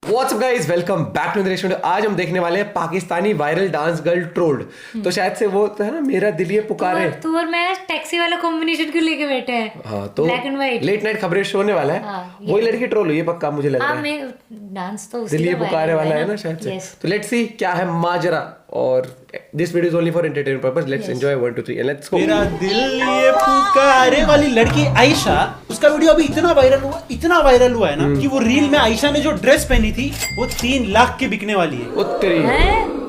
WhatsApp guys, welcome back to the reaction. आज हम देखने वाले हैं Pakistani viral dance girl trolled. तो शायद से वो है ना, मेरा दिल ये पुकारे। तू और मैं टैक्सी वाला कॉम्बिनेशन क्यों लेके बैठे हैं? हाँ, तो black and white late night खबरें शो होने वाला है। हाँ, वही लड़की ट्रोल हुई है पक्का, मुझे लग रहा है। मैं डांस तो उसी दिल ये का पुकारे वाला है ना yes. शायद से। तो लेट्स सी क्या है माजरा। और this video is only for entertainment purpose. Let's enjoy 1 2 3 and let's go. मेरा दिल ये पुकारे वाली लड़की आयशा, उसका वीडियो अभी इतना वायरल हुआ है ना कि वो रील में आयशा ने जो ड्रेस पहनी थी वो 3 लाख की बिकने वाली है। उत्तरी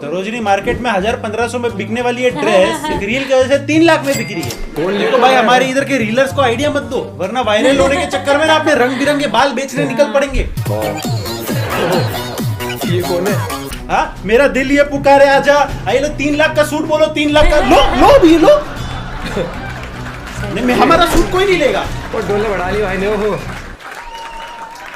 सरोजनी मार्केट में 1000-1500 में बिकने वाली है ड्रेस, एक रील की वजह से 3 लाख में बिक रही है। तो भाई हमारे इधर के रीलर्स को आइडिया मत दो, वरना वायरल होने के चक्कर में ना अपने रंग बिरंगे बाल बेचने निकल पड़ेंगे। ये कौन है? हाँ, मेरा दिल ये पुकारे आजा। आई लो 3 लाख का सूट, बोलो 3 लाख का। लो भी लो। नहीं, हमारा सूट कोई नहीं लेगा। और डोले बढ़ा ली भाई ने। वो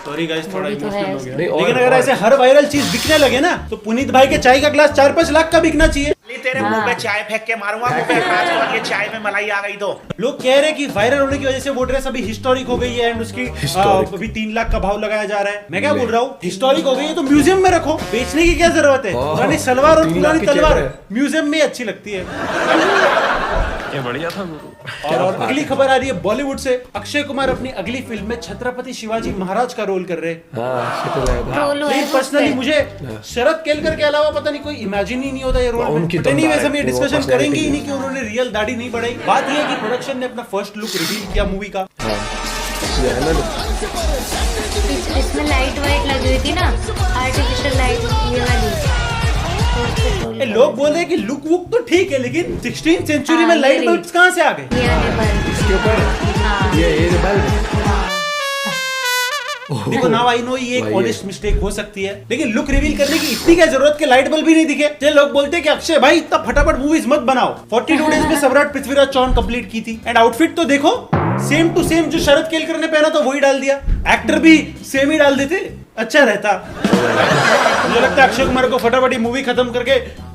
सॉरी गाइस, थोड़ा इमोशनल हो गया। नहीं, लेकिन अगर ऐसे हर वायरल चीज बिकने लगे ना तो पुनीत भाई के चाय का ग्लास 4-5 लाख का बिकना चाहिए। तेरे मुंह पे चाय फेंक के मारूंगा, मुंह पे कांच मार के चाय में मलाई आ गई तो। लोग कह रहे हैं कि वायरल होने की वजह से वो ड्रेस अभी हिस्टोरिक हो गई है एंड उसकी अभी 3 लाख का भाव लगाया जा रहा है। मैं क्या बोल रहा हूँ, हिस्टोरिक हो गई है तो म्यूजियम में रखो, बेचने की क्या जरूरत है। पुरानी सलवार और पुरानी तलवार म्यूजियम में अच्छी लगती है। ये बढ़िया था गुरु। और अगली खबर आ रही है बॉलीवुड से। अक्षय कुमार अपनी अगली फिल्म में छत्रपति शिवाजी महाराज का रोल कर रहे हैं। पर्सनली मुझे शरद केलकर के अलावा पता नहीं कोई इमेजिन ही नहीं होता ये रोल। वैसे हम ये डिस्कशन करेंगे ही नहीं कि उन्होंने रियल दाढ़ी नहीं बढ़ाई। बात ये है कि प्रोडक्शन ने अपना फर्स्ट लुक रिवील किया मूवी का। इसमें लाइट वाइट लगी हुई थी ना, आर्टिफिशियल लाइट ये वाली। लोग बोल रहे हैं कि लुक वुक तो ठीक है, लेकिन 16th सेंचुरी में लाइट बल्ब्स कहाँ से आ गए? इसके ऊपर ये बल्ब। देखो नाउ आई नो ये एक ऑनेस्ट मिस्टेक हो सकती है, लेकिन लुक रिवील करने की इतनी क्या जरूरत के लाइट बल्ब भी नहीं दिखे। ये लोग बोलते हैं कि अक्षय भाई इतना फटाफट मूवीज मत बनाओ। 42 डेज में सम्राट पृथ्वीराज चौहान कंप्लीट की थी एंड आउटफिट तो देखो सेम टू सेम जो शरद केलकर ने पहना था वही डाल दिया। एक्टर भी सेम ही डाल देते, अच्छा रहता। मुझे लगता है अक्षय कुमार को फटाफट मूवी खत्म करके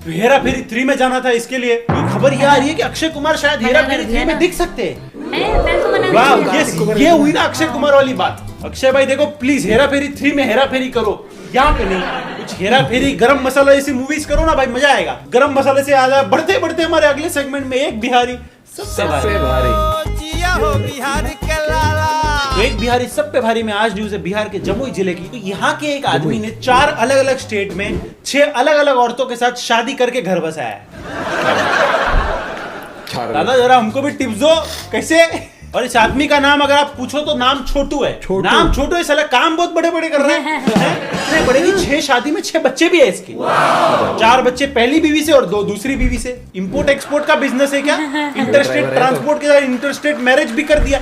हेरा फेरी 3 में जाना था। इसके लिए खबर यह आ रही है कि अक्षय कुमार शायद हेरा फेरी 3 में दिख सकते हैं। ये हुई ना अक्षय कुमार वाली बात। अक्षय भाई देखो प्लीज हेरा फेरी 3 में हेरा फेरी करो, यहाँ पे नहीं। कुछ हेरा फेरी गरम मसाला जैसी मूवीज करो ना भाई, मजा आएगा। गरम मसाले से आ जाए बढ़ते बढ़ते हमारे अगले सेगमेंट में एक बिहारी सबसे भारी। तो एक बिहारी सब पे भारी में आज न्यूज है बिहार के जमुई जिले की। तो यहाँ के एक आदमी ने 4 अलग अलग स्टेट में 6 अलग अलग औरतों के साथ शादी करके घर बसाया है। दादा जरा हमको भी टिप्स दो कैसे। और इस आदमी का नाम अगर आप पूछो तो नाम छोटू है। नाम छोटू है, साला काम बहुत बड़े बड़े कर रहे हैं। इतने बड़े की 6 शादी में 6 बच्चे भी है इसके। 4 बच्चे पहली बीवी से और 2 दूसरी बीवी से। इंपोर्ट एक्सपोर्ट का बिजनेस है क्या? इंटरस्टेट ट्रांसपोर्ट के साथ इंटरस्टेट मैरिज भी कर दिया।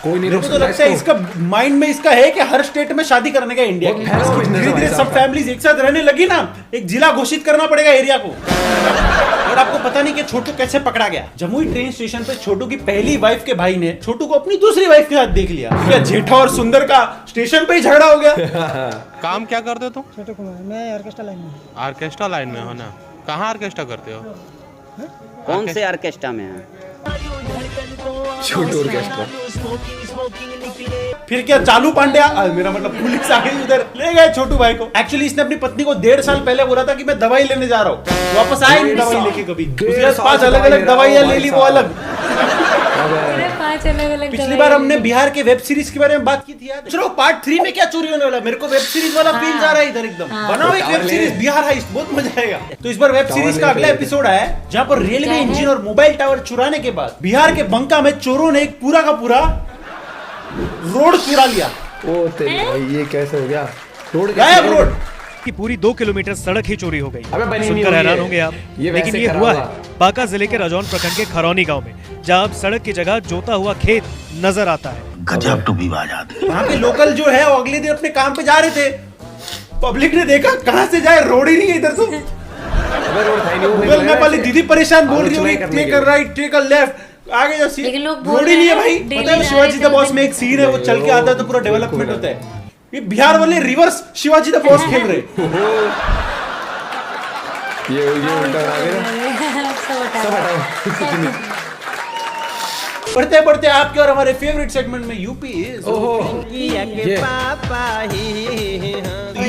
कोई नहीं तो लगता है इसका माइंड में इसका है कि हर स्टेट में शादी करने का इंडिया की। धीरे-धीरे सब फैमिलीज एक साथ रहने लगी ना, एक जिला घोषित करना पड़ेगा एरिया को। और आपको पता नहीं कि छोटू कैसे पकड़ा गया। जमुई ट्रेन स्टेशन पे छोटू की पहली वाइफ के भाई ने छोटू को अपनी दूसरी वाइफ के साथ देख लिया। क्या जेठा और सुंदर का स्टेशन पे ही झगड़ा हो गया। काम क्या करते हो तुम? छोटू कुमार, मैं ऑर्केस्ट्रा लाइन में। ऑर्केस्ट्रा लाइन में हो ना? कहाँ ऑर्केस्ट्रा करते हो? कौन से ऑर्केस्ट्रा में है? छोटू ऑर्केस्ट्रा। फिर क्या चालू पांड्या, मेरा मतलब पुलिस आ गई उधर, ले गए छोटू भाई को। एक्चुअली इसने अपनी पत्नी को 1.5 साल पहले बोला था कि मैं दवाई लेने जा रहा हूँ। वापस आए नहीं दवाई लेके कभी। 5 अलग अलग दवाइयाँ ले ली वो अलग। पिछली बार हमने बिहार के वेब सीरीज के बारे में बात की थी यार। चलो पार्ट 3 में क्या चोरी होने वाला? मेरे को वेब सीरीज वाला फील जा रहा है इधर एकदम। बनाओ एक वेब सीरीज बिहार हाइस्ट, बहुत मजा आएगा। तो इस बार वेब सीरीज का अगला एपिसोड आया जहाँ पर रेलवे इंजन और मोबाइल टावर चुराने के बाद बिहार के बंका में चोरों ने एक पूरा का पूरा रोड चुरा लिया। ओ तेरी भाई, ये कैसे हो गया? रोड गायब रोड की पूरी 2 किलोमीटर सड़क ही चोरी हो गई। सुनकर सुनकर हैरान होंगे आप, लेकिन ये हुआ है बांका जिले के रजौन प्रखंड के खरौनी गांव में, जहां अब सड़क की जगह जोता हुआ खेत नजर आता है। गजब टू विवाद। वहाँ के लोकल जो है वो अगले दिन अपने काम पे जा रहे थे। पब्लिक ने देखा कहाँ से जाए, रोड ही नहीं है इधर। तो गूगल मैप वाली दीदी परेशान बोल रही होगी take a right, take a left, आगे जा सी रोड ही नहीं है भाई। पता है शिवाजी द बॉस में एक सीन है, वो चल के आता है तो पूरा डेवलपमेंट होता है। ये बिहार वाले रिवर्स शिवाजी द बॉस खेल रहे। ये उल्टा आ गया। सब हटाओ। बढ़ते बढ़ते आपके और हमारे फेवरेट सेगमेंट में यूपी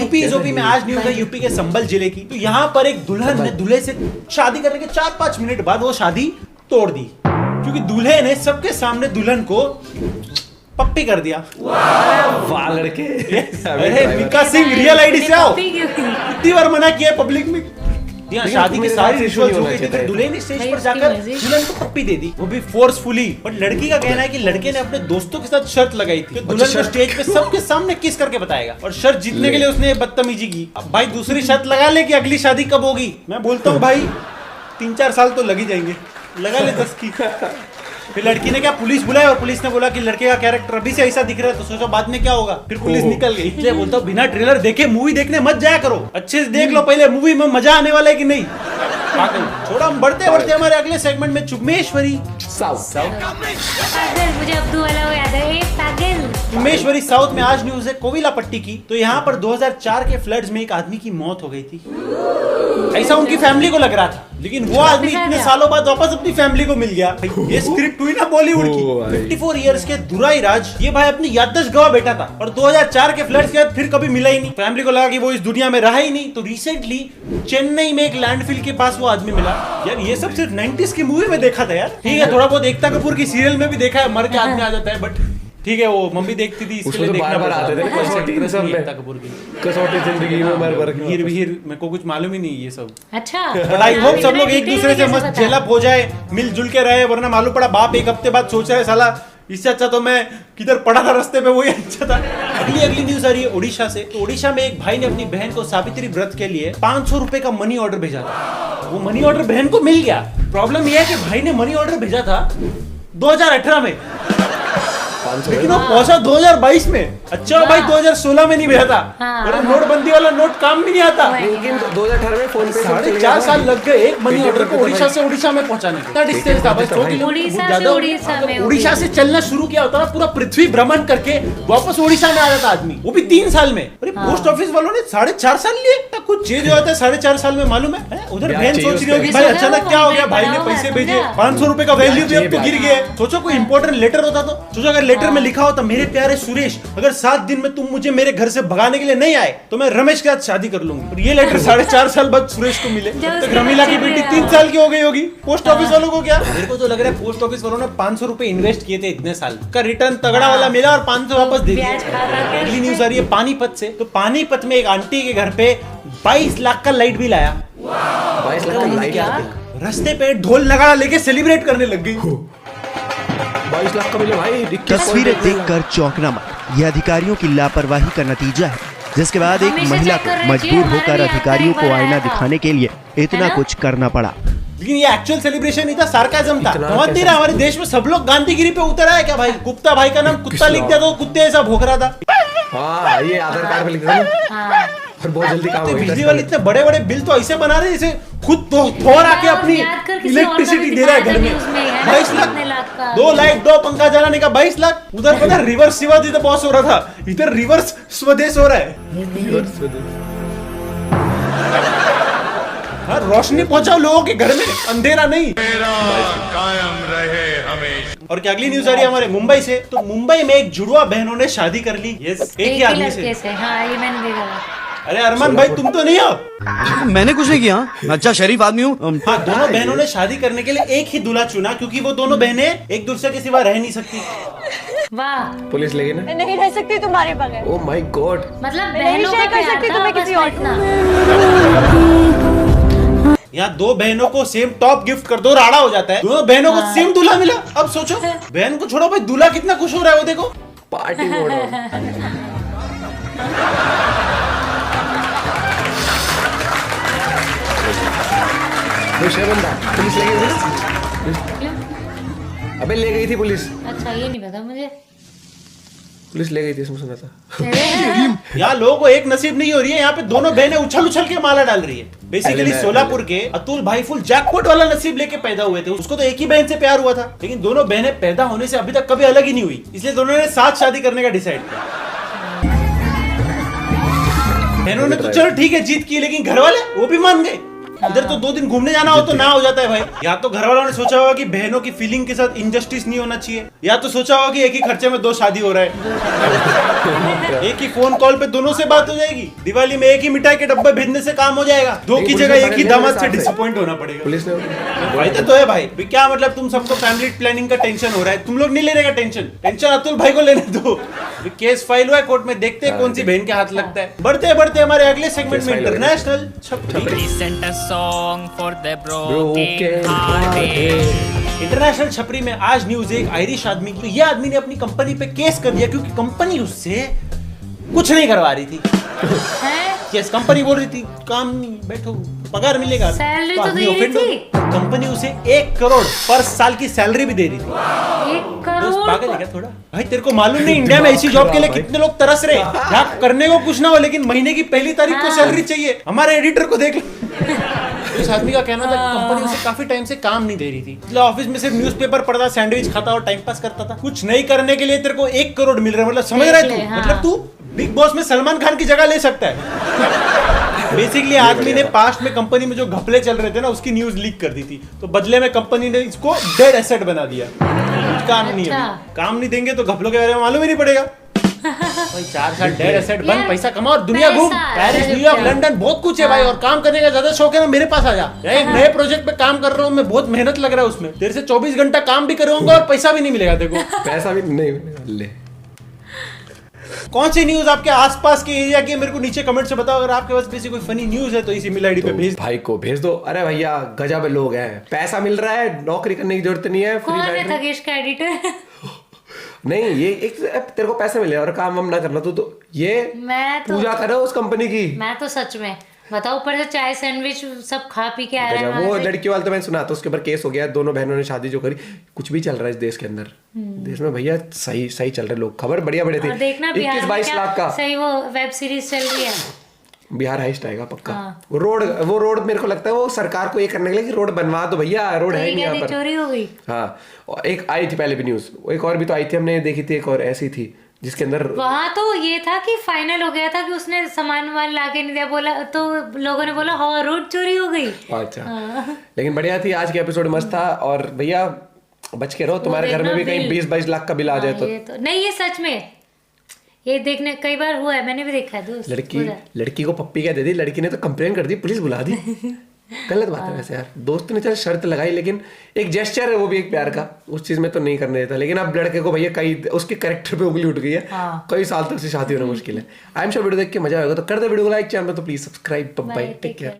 यूपी यूपी में आज न्यूज है यूपी के संभल जिले की। तो यहाँ पर एक दुल्हन ने दूल्हे से शादी करने के 4-5 मिनट बाद वो शादी तोड़ दी, क्योंकि दूल्हे ने सबके सामने दुल्हन को पप्पी कर दिया। वाह लड़के। अरे मिका सिंह रियल आईडी से आओ, पप्पी क्यों की? कितनी बार मना किया है पब्लिक में। यहाँ शादी की सारी रिचुअल्स हो गई थी, चाहिए। दूल्हे ने स्टेज भाई पर उसकी जाकर मर्जी। दुल्हन को पप्पी दे दी, वो भी फोर्सफुली। बट लड़की का कहना है कि लड़के ने अपने दोस्तों के साथ शर्त लगाई थी कि दुल्हन को स्टेज पे सबके सामने किस करके बताएगा, और शर्त जीतने के लिए उसने बदतमीजी की। अब भाई दूसरी शर्त लगा ले कि अगली शादी कब होगी। मैं बोलता हूँ भाई 3-4 साल तो लग ही जाएंगे, लगा ले 10 की। फिर लड़की ने क्या पुलिस बुलाया, और पुलिस ने बोला कि लड़के का कैरेक्टर अभी से ऐसा दिख रहा है, तो सोचो बाद में क्या होगा। फिर पुलिस निकल गई। इसलिए बोलता हूँ बिना ट्रेलर देखे मूवी देखने मत जाया करो, अच्छे से देख लो पहले मूवी में मजा आने वाला है कि नहीं। छोड़ा, हम बढ़ते बढ़ते हमारे अगले सेगमेंट में चुम्मेश्वरी साउथ। पागल, मुझे अब्दू वाला वो याद है। ए पागल। चुम्मेश्वरी साउथ में आज न्यूज है कोविलापट्टी की। तो यहाँ पर 2004 के फ्लड्स में एक आदमी की मौत हो गई थी, ऐसा उनकी फैमिली को लग रहा था, लेकिन वो आदमी इतने सालों बाद वापस अपनी फैमिली को मिल गया। ये स्क्रिप्ट हुई ना बॉलीवुड की। 54 इयर्स के दुराई राज, ये भाई अपनी याददाश्त गवा बैठा था, और 2004 के फ्लड्स के बाद फिर कभी मिला ही नहीं। फैमिली को लगा कि वो इस दुनिया में रहा ही नहीं, तो रिसेंटली चेन्नई में एक लैंडफिल के पास वो आदमी मिला। यार ये सब सिर्फ 90s की मूवी में देखा था यार। ठीक है, थोड़ा बहुत एकता कपूर की सीरियल में भी देखा है, मर के आदमी आ जाता है, बट ठीक है, वो मम्मी देखती थी, इसके उसमें लिए तो देखना बार-बार पड़ता आते थे ना, था। कसौटी में सब में। एकता कपूर की कसौटी जिंदगी में मर हीर वीर, मेरे को कुछ मालूम ही नहीं ये सब। अच्छा, बट आई होप सब लोग एक दूसरे से मस्त जेलअप हो जाए, मिलजुल के रहे, वरना मालूम पड़ा बाप एक हफ्ते बाद सोच रहा है साला इससे अच्छा तो मैं किधर पड़ा था रास्ते पे, वही अच्छा था। अगली न्यूज आ रही है उड़ीसा से। तो उड़ीसा में एक भाई ने अपनी बहन को सावित्री व्रत के लिए 500 रुपए का मनी ऑर्डर भेजा था। वो मनी ऑर्डर बहन को मिल गया। प्रॉब्लम यह है कि भाई ने मनी ऑर्डर भेजा था 2018 में, लेकिन वो पहुंचा 2022 में। अच्छा भाई 2016 में नहीं भेजा था, हाँ। अरे नोटबंदी वाला नोट काम भी नहीं आता। लेकिन 2018 में फोन पे 4.5 साल लग गए एक मनी ऑर्डर को उड़ीसा से उड़ीसा में पहुंचाने को। इतना डिस्टेंस था बस, 100 किलोमीटर उड़ीसा से ज्यादा। उड़ीसा में हो उड़ीसा से चलना शुरू किया होता ना, पूरा पृथ्वी भ्रमण करके वापस उड़ीसा में आ जाता आदमी, वो भी 3 साल में। अरे पोस्ट ऑफिस वालों ने 4.5 साल लिए। कुछ चेंज हो जाता है 4.5 साल में, मालूम है? उधर क्या बहन चाहिए सोच रही होगी उसको? भाई अचानक क्या हो गया, भाई ने पैसे भेजे, 500 रुपए का वैल्यू भी अब तो गिर गया। सोचो कोई इंपॉर्टेंट लेटर होता तो, सोचो अगर लेटर में लिखा होता मेरे प्यारे सुरेश, अगर 7 दिन में तुम मुझे मेरे घर से भगाने के लिए नहीं आए तो मैं रमेश के साथ शादी कर लूंगी। और ये लेटर 4.5 साल बाद सुरेश को मिले। तब तक रमीला की बेटी 3 साल की हो गई होगी। पोस्ट ऑफिस वालों को क्या, मेरे को तो लग रहा है पोस्ट ऑफिस वालों ने 500 रुपए इन्वेस्ट किए थे इतने साल का, रिटर्न तगड़ा वाला मिला और 500 वापस दे दिया। ब्याज खा के। अगली न्यूज आ रही है पानीपत से। तो पानीपत में एक आंटी के घर पे 22 लाख का लाइट बिल आया। 22 लाख का लाइट रास्ते पे ढोल नगाड़ा लेके सेलिब्रेट करने लग गई। 22 लाख का मिले भाई। तस्वीरें देखकर चौंकना मत, यह अधिकारियों की लापरवाही का नतीजा है, जिसके बाद एक हमेशा महिला चेक कर को रखिए, मजबूर हमारे होकर भी अधिकारियों आता को है, आईना एक बार दिखाने के लिए इतना ना? कुछ करना पड़ा। लेकिन ये एक्चुअल सेलिब्रेशन नहीं था, सार्काज्म था। इतना समझ नहीं कैसे? रहा हमारे देश में सब लोग गांधीगिरी पे उतर आए क्या भाई? गुप्ता भाई का नाम कुत्ता लिख दिया तो कुत्ते ऐसा भौंक रहा था। हाँ ये आधार कार्ड पे लिख देना, हाँ। और बहुत जल्दी काम तो हो बिजली वाले इतने बड़े बड़े बिल तो ऐसे बना रहे हैं जैसे खुद तो थोर आके अपनी याद कर किसी और का भी इलेक्ट्रिसिटी दे रहा है घर में। दिखाया था न्यूज़ में, है ना? 22 लाख, कितने लाख का? 2 लाइट 2 पंखा जलाने का 22 लाख। उधर पता रिवर्स शिवाजी तो बॉस हो रहा था, इधर रिवर्स स्वदेश हो रहा है। हाँ, रोशनी पहुंचाओ लोगों के घर में, अंधेरा नहीं। कायम रहे हमेशा। और क्या अगली न्यूज आ रही है हमारे मुंबई से। तो मुंबई में एक जुड़वा बहनों ने शादी कर ली। एक ही आदमी लड़के से। हाँ, ये मैंने देखा था। अरे अरमान भाई तुम तो नहीं हो। मैंने कुछ नहीं किया, अच्छा शरीफ आदमी हूँ। हाँ, दोनों बहनों ने शादी करने के लिए एक ही दूल्हा चुना, क्योंकि वो दोनों बहनें एक दूसरे के सिवा रह नहीं सकती। वाह, पुलिस लेगी ना। मैं नहीं रह सकती तुम्हारे बगैर। Oh my God. मतलब मैं नहीं बहनों शेयर का कर प्यार सकती था, तुम्हें बस किसी और इतना। यहाँ 2 बहनों को सेम टॉप गिफ्ट कर दो, राड़ा हो जाता है। दोनों बहनों को सेम दूल्हा मिला। अब सोचो, बहन को छोड़ो भाई, दूल्हा कितना खुश हो रहा है वो देखो। Party mode. खुश है बंदा। पुलिस ले गई थी क्यों? ना? अबे ले गई थी पुलिस। अच्छा, ये नहीं पता मुझे। पुलिस ले गई थी, इसमें सुना था। यहाँ लोगों को एक नसीब नहीं हो रही है। यहाँ पे दोनों बहनें उछल उछल के माला डाल रही है। बेसिकली अरे सोलापुर के अतुल भाई फुल जैकपॉट वाला नसीब लेके पैदा हुए थे। उसको तो एक ही बहन से प्यार हुआ था, लेकिन दोनों बहनें पैदा होने से अभी तक कभी अलग ही नहीं हुई, इसलिए दोनों ने साथ शादी करने का डिसाइड किया। बहनों ने तो चलो ठीक है जीत की, लेकिन घर वाले वो भी मान गए। इधर तो 2 दिन घूमने जाना हो तो ना हो जाता है भाई। या तो घर वालों ने सोचा होगा कि बहनों की फीलिंग के साथ इनजस्टिस नहीं होना चाहिए, या तो सोचा होगा कि एक ही खर्चे में 2 शादी हो रहा है। एक ही फोन कॉल पे दोनों से बात हो जाएगी। दिवाली में एक ही मिठाई के डब्बे भेजने से काम हो जाएगा। 2 की जगह एक ही दामाद से डिसअपॉइंट होना पड़ेगा। पुलिस ने फायदा तो है भाई। क्या मतलब तुम सबको फैमिली प्लानिंग का टेंशन हो रहा है, तुम लोग नहीं लेने का टेंशन अतुल भाई को लेने दो। केस फाइल हुआ है कोर्ट में, देखते हैं कौन सी बहन के हाथ लगता है। बढ़ते बढ़ते हमारे अगले सेगमेंट में इंटरनेशनल छपरी। इंटरनेशनल छपरी में आज न्यूज एक आयरिश आदमी की। ये आदमी ने अपनी कंपनी पे केस कर दिया क्योंकि कंपनी उससे कुछ नहीं करवा रही थी। यस, कंपनी बोल रही थी काम नहीं, बैठो पगार मिलेगा, सैलरी तो आदमी दे रही offend हो। थी। कंपनी उसे 1 करोड़ पर साल की सैलरी भी दे रही थी। 1 दोस्त करोड़ पागल है क्या थोड़ा? भाई तेरे को मालूम नहीं इंडिया में ऐसी जॉब के लिए कितने लोग तरस रहे हैं जहाँ करने को कुछ ना हो लेकिन महीने की पहली तारीख को सैलरी चाहिए। हमारे एडिटर को देख लो। इस आदमी का कहना था कि कंपनी उसे काफी टाइम से काम नहीं दे रही थी, मतलब ऑफिस में सिर्फ न्यूज़पेपर पढ़ता, सैंडविच खाता और टाइम पास करता था। कुछ नहीं करने के लिए तेरे को 1 करोड़ मिल रहा है, मतलब समझ रहा है तू? मतलब तू बिग बॉस में सलमान खान की जगह ले सकता है। बेसिकली आदमी ने पास्ट में कंपनी में जो घपले चल रहे थे ना उसकी न्यूज लीक कर दी थी, तो बदले में कंपनी ने इसको डेड एसेट बना दिया। कुछ काम नहीं है, काम नहीं देंगे तो घपलों के बारे में मालूम ही नहीं पड़ेगा। भाई 4 साल डेड एसेट बन, पैसा कमा और दुनिया घूम, पेरिस, न्यूयॉर्क, लंदन, बहुत कुछ है भाई। और काम करने का ज्यादा शौक है ना, मेरे पास आ जा। एक नए प्रोजेक्ट पे काम कर रहा हूँ मैं, बहुत मेहनत लग रहा है उसमें। तेरे से 24 घंटा काम भी करूंगा और पैसा भी नहीं मिलेगा तेरे को। पैसा भी नहीं मिलेगा। ले कौन सी न्यूज आपके आसपास के एरिया की मेरे को नीचे कमेंट से बताओ। अगर आपके पास किसी कोई फनी न्यूज है तो इस ईमेल आईडी पे भेज भाई को भेज दो। अरे भैया गजब लोग हैं, पैसा मिल रहा है, नौकरी करने की जरूरत नहीं है। कौन है थकेश का एडिटर? नहीं, ये एक तेरे को पैसे मिले और काम वाम ना करना तो ये मैं तो पूजा करो उस कंपनी की। मैं तो सच में बताओ, ऊपर से चाय सैंडविच सब खा पी के आ रहे हैं। वो लड़की वाला तो मैंने सुना था, उसके ऊपर केस हो गया। दोनों बहनों ने शादी जो करी। कुछ भी चल रहा है इस देश के अंदर। देश में भैया सही सही चल रहे लोग। खबर बढ़िया बढ़िया थी। और देखना बिहार में 21-22 लाख का सही वो वेब सीरीज चल रही है। बिहार हाइस्ट आएगा पक्का। वो रोड मेरे को लगता है वो सरकार को ये करने के लिए कि रोड बनवा दो भैया, रोड है नहीं यहाँ पर। चोरी हो गई। हाँ, एक आई थी पहले भी न्यूज, एक और भी तो आई थी, हमने देखी थी। एक और ऐसी थी जिसके अंदर वहाँ तो ये था कि फाइनल हो गया था कि उसने सामान लाके नहीं दिया, बोला तो लोगों ने बोला हाँ रोड चोरी हो गई। अच्छा लेकिन बढ़िया थी। आज के एपिसोड मस्त था। और भैया बच के रहो, तुम्हारे घर में भी कहीं 20-22 लाख का बिल आ जाए तो नहीं। ये सच में ये देखने कई बार हुआ है, मैंने भी देखा है दोस्त। लड़की को पप्पी क्या दे दी, लड़की ने तो कंप्लेन कर दी, पुलिस बुला दी। गलत बात है वैसे यार। दोस्त ने चल शर्त लगाई लेकिन एक जेस्चर है वो भी एक प्यार का, उस चीज में तो नहीं करने देता। लेकिन अब लड़के को भैया कई उसके कैरेक्टर पे उंगली उठ गई है। कई साल तक से शादी होना मुश्किल है। आई एम श्योर वीडियो देख के मजा आएगा, तो कर दे वीडियो को लाइक, चैनल पे तो please subscribe. Bye, take care.